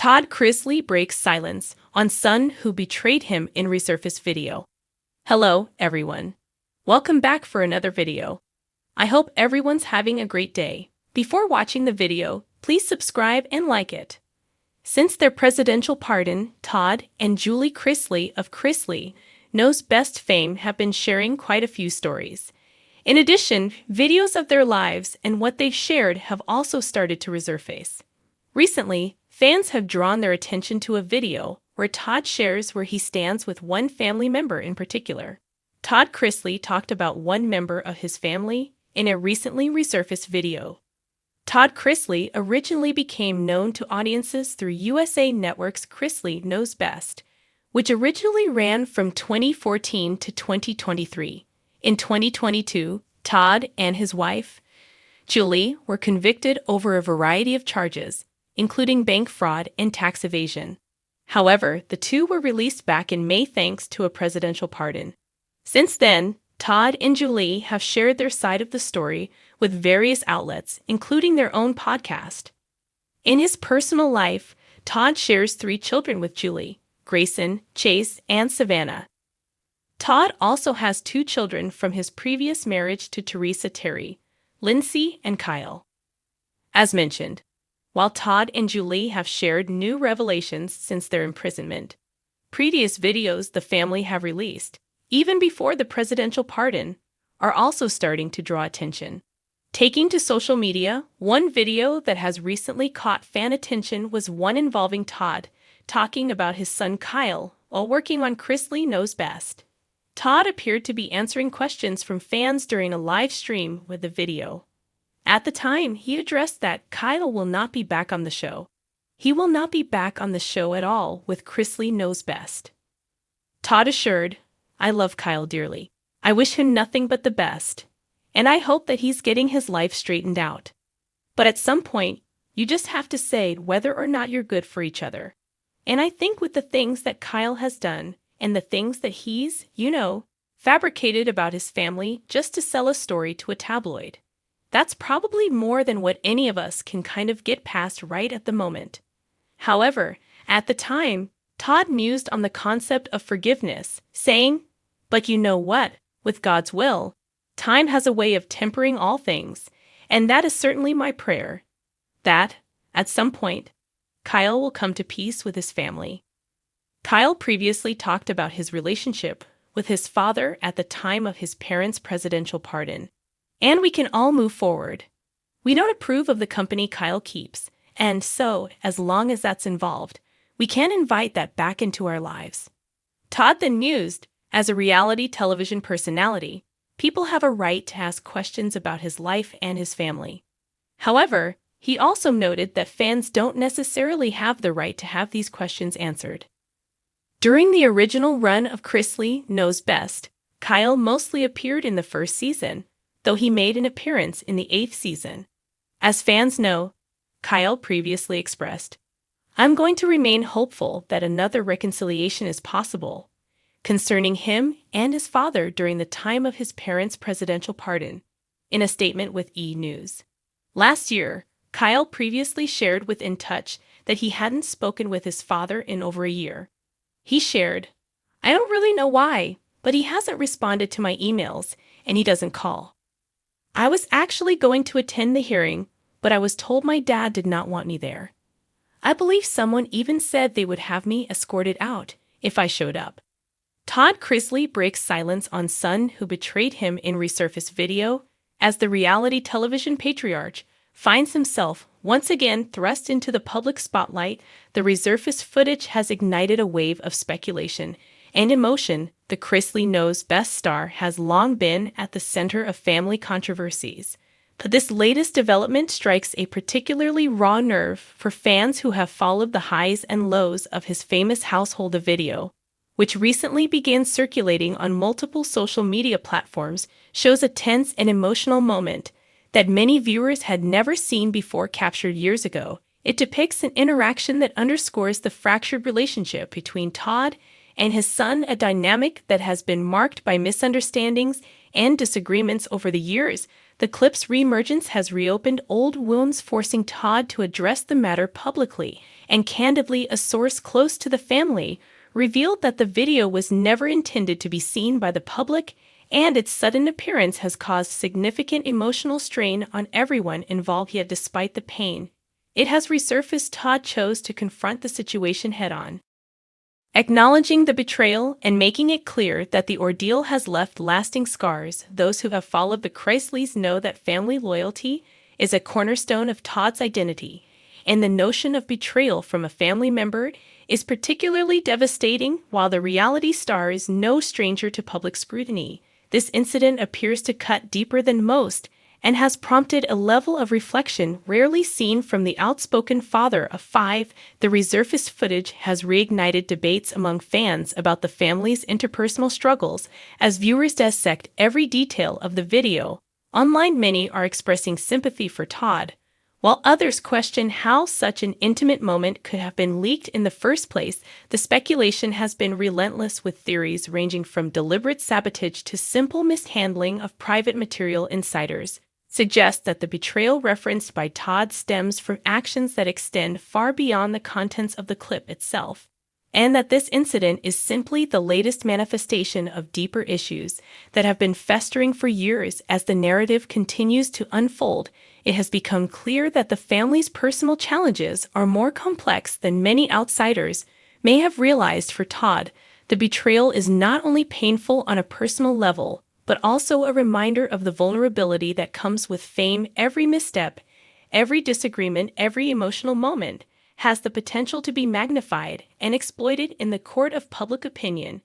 Todd Chrisley breaks silence on son who betrayed him in resurfaced video. Hello, everyone. Welcome back for another video. I hope everyone's having a great day. Before watching the video, please subscribe and like it. Since their presidential pardon, Todd and Julie Chrisley of Chrisley Knows Best fame have been sharing quite a few stories. In addition, videos of their lives and what they shared have also started to resurface. Recently, fans have drawn their attention to a video where Todd shares where he stands with one family member in particular. Todd Chrisley talked about one member of his family in a recently resurfaced video. Todd Chrisley originally became known to audiences through USA Network's Chrisley Knows Best, which originally ran from 2014 to 2023. In 2022, Todd and his wife, Julie, were convicted over a variety of charges, including bank fraud and tax evasion. However, the two were released back in May thanks to a presidential pardon. Since then, Todd and Julie have shared their side of the story with various outlets, including their own podcast. In his personal life, Todd shares 3 children with Julie: Grayson, Chase, and Savannah. Todd also has 2 children from his previous marriage to Teresa Terry, Lindsay, and Kyle. As mentioned, while Todd and Julie have shared new revelations since their imprisonment, previous videos the family have released, even before the presidential pardon, are also starting to draw attention. Taking to social media, one video that has recently caught fan attention was one involving Todd talking about his son Kyle while working on Chrisley Knows Best. Todd appeared to be answering questions from fans during a live stream with the video. At the time, he addressed that Kyle will not be back on the show. He will not be back on the show at all with Chrisley Knows Best. Todd assured, "I love Kyle dearly. I wish him nothing but the best. And I hope that he's getting his life straightened out. But at some point, you just have to say whether or not you're good for each other. And I think with the things that Kyle has done, and the things that he's, fabricated about his family just to sell a story to a tabloid, that's probably more than what any of us can kind of get past right at the moment." However, at the time, Todd mused on the concept of forgiveness, saying, "But you know what? With God's will, time has a way of tempering all things, and that is certainly my prayer, that, at some point, Kyle will come to peace with his family." Kyle previously talked about his relationship with his father at the time of his parents' presidential pardon. "And we can all move forward. We don't approve of the company Kyle keeps, and so, as long as that's involved, we can't invite that back into our lives." Todd then mused, as a reality television personality, people have a right to ask questions about his life and his family. However, he also noted that fans don't necessarily have the right to have these questions answered. During the original run of Chrisley Knows Best, Kyle mostly appeared in the first season, though he made an appearance in the 8th season. As fans know, Kyle previously expressed, "I'm going to remain hopeful that another reconciliation is possible," concerning him and his father during the time of his parents' presidential pardon, in a statement with E! News. Last year, Kyle previously shared with In Touch that he hadn't spoken with his father in over a year. He shared, "I don't really know why, but he hasn't responded to my emails, and he doesn't call. I was actually going to attend the hearing, but I was told my dad did not want me there. I believe someone even said they would have me escorted out if I showed up." Todd Chrisley breaks silence on son who betrayed him in resurfaced video, as the reality television patriarch finds himself once again thrust into the public spotlight. The resurfaced footage has ignited a wave of speculation and emotion. The Chrisley Knows Best star has long been at the center of family controversies, but this latest development strikes a particularly raw nerve for fans who have followed the highs and lows of his famous household video, which recently began circulating on multiple social media platforms. Shows a tense and emotional moment that many viewers had never seen before, captured years ago. It depicts an interaction that underscores the fractured relationship between Todd and his son, a dynamic that has been marked by misunderstandings and disagreements over the years. The clip's reemergence has reopened old wounds, forcing Todd to address the matter publicly and candidly, a source close to the family revealed that the video was never intended to be seen by the public, and its sudden appearance has caused significant emotional strain on everyone involved. Yet despite the pain it has resurfaced, Todd chose to confront the situation head-on, acknowledging the betrayal and making it clear that the ordeal has left lasting scars. Those who have followed the Chrisleys know that family loyalty is a cornerstone of Todd's identity, and the notion of betrayal from a family member is particularly devastating. While the reality star is no stranger to public scrutiny, this incident appears to cut deeper than most and has prompted a level of reflection rarely seen from the outspoken father of five. The resurfaced footage has reignited debates among fans about the family's interpersonal struggles as viewers dissect every detail of the video. Online, many are expressing sympathy for Todd, while others question how such an intimate moment could have been leaked in the first place. The speculation has been relentless, with theories ranging from deliberate sabotage to simple mishandling of private material. Insiders suggest that the betrayal referenced by Todd stems from actions that extend far beyond the contents of the clip itself, and that this incident is simply the latest manifestation of deeper issues that have been festering for years. As the narrative continues to unfold, it has become clear that the family's personal challenges are more complex than many outsiders may have realized. For Todd, the betrayal is not only painful on a personal level, but also a reminder of the vulnerability that comes with fame. Every misstep, every disagreement, every emotional moment has the potential to be magnified and exploited in the court of public opinion.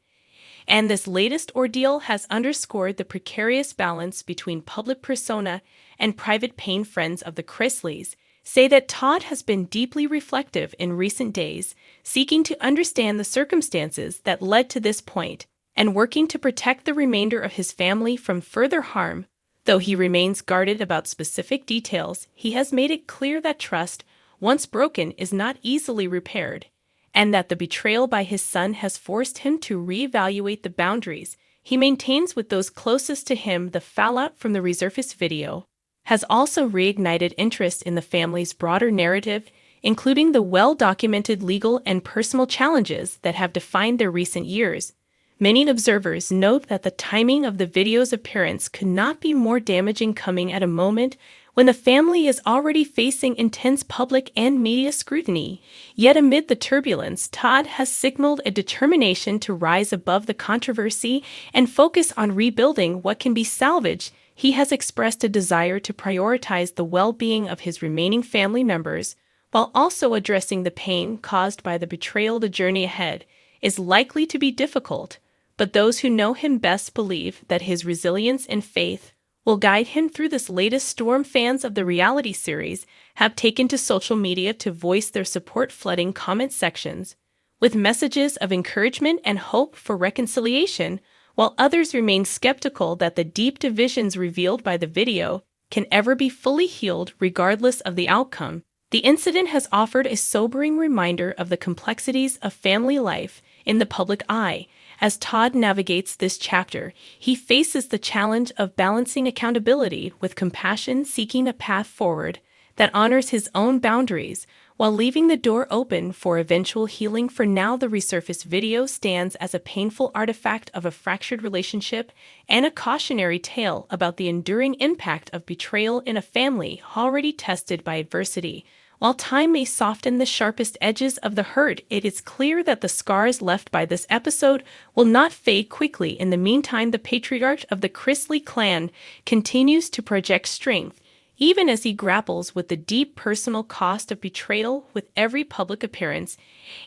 And this latest ordeal has underscored the precarious balance between public persona and private pain. Friends of the Chrisleys say that Todd has been deeply reflective in recent days, seeking to understand the circumstances that led to this point and working to protect the remainder of his family from further harm. Though he remains guarded about specific details, he has made it clear that trust, once broken, is not easily repaired, and that the betrayal by his son has forced him to reevaluate the boundaries he maintains with those closest to him. The fallout from the resurfaced video has also reignited interest in the family's broader narrative, including the well-documented legal and personal challenges that have defined their recent years. Many observers note that the timing of the video's appearance could not be more damaging, coming at a moment when the family is already facing intense public and media scrutiny. Yet amid the turbulence, Todd has signaled a determination to rise above the controversy and focus on rebuilding what can be salvaged. He has expressed a desire to prioritize the well-being of his remaining family members, while also addressing the pain caused by the betrayal. The journey ahead is likely to be difficult, but those who know him best believe that his resilience and faith will guide him through this latest storm. Fans of the reality series have taken to social media to voice their support, flooding comment sections with messages of encouragement and hope for reconciliation, while others remain skeptical that the deep divisions revealed by the video can ever be fully healed. Regardless of the outcome, the incident has offered a sobering reminder of the complexities of family life in the public eye. As Todd navigates this chapter, he faces the challenge of balancing accountability with compassion, seeking a path forward that honors his own boundaries while leaving the door open for eventual healing. For now, the resurfaced video stands as a painful artifact of a fractured relationship and a cautionary tale about the enduring impact of betrayal in a family already tested by adversity. While time may soften the sharpest edges of the hurt, it is clear that the scars left by this episode will not fade quickly. In the meantime, the patriarch of the Chrisley clan continues to project strength, even as he grapples with the deep personal cost of betrayal. With every public appearance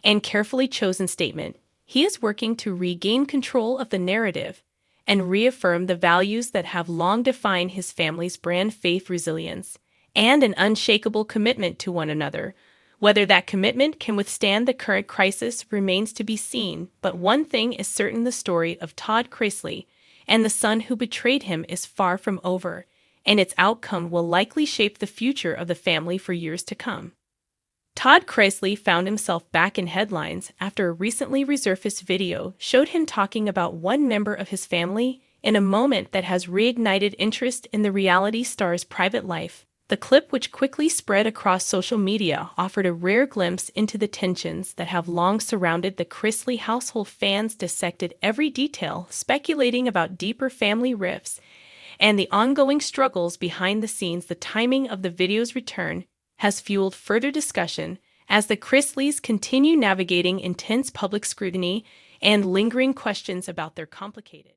and carefully chosen statement, he is working to regain control of the narrative and reaffirm the values that have long defined his family's brand: faith, resilience, and an unshakable commitment to one another. Whether that commitment can withstand the current crisis remains to be seen, but one thing is certain: the story of Todd Chrisley and the son who betrayed him is far from over, and its outcome will likely shape the future of the family for years to come. Todd Chrisley found himself back in headlines after a recently resurfaced video showed him talking about one member of his family in a moment that has reignited interest in the reality star's private life. The clip, which quickly spread across social media, offered a rare glimpse into the tensions that have long surrounded the Chrisley household. Fans dissected every detail, speculating about deeper family rifts and the ongoing struggles behind the scenes. The timing of the video's return has fueled further discussion as the Chrisleys continue navigating intense public scrutiny and lingering questions about their complicated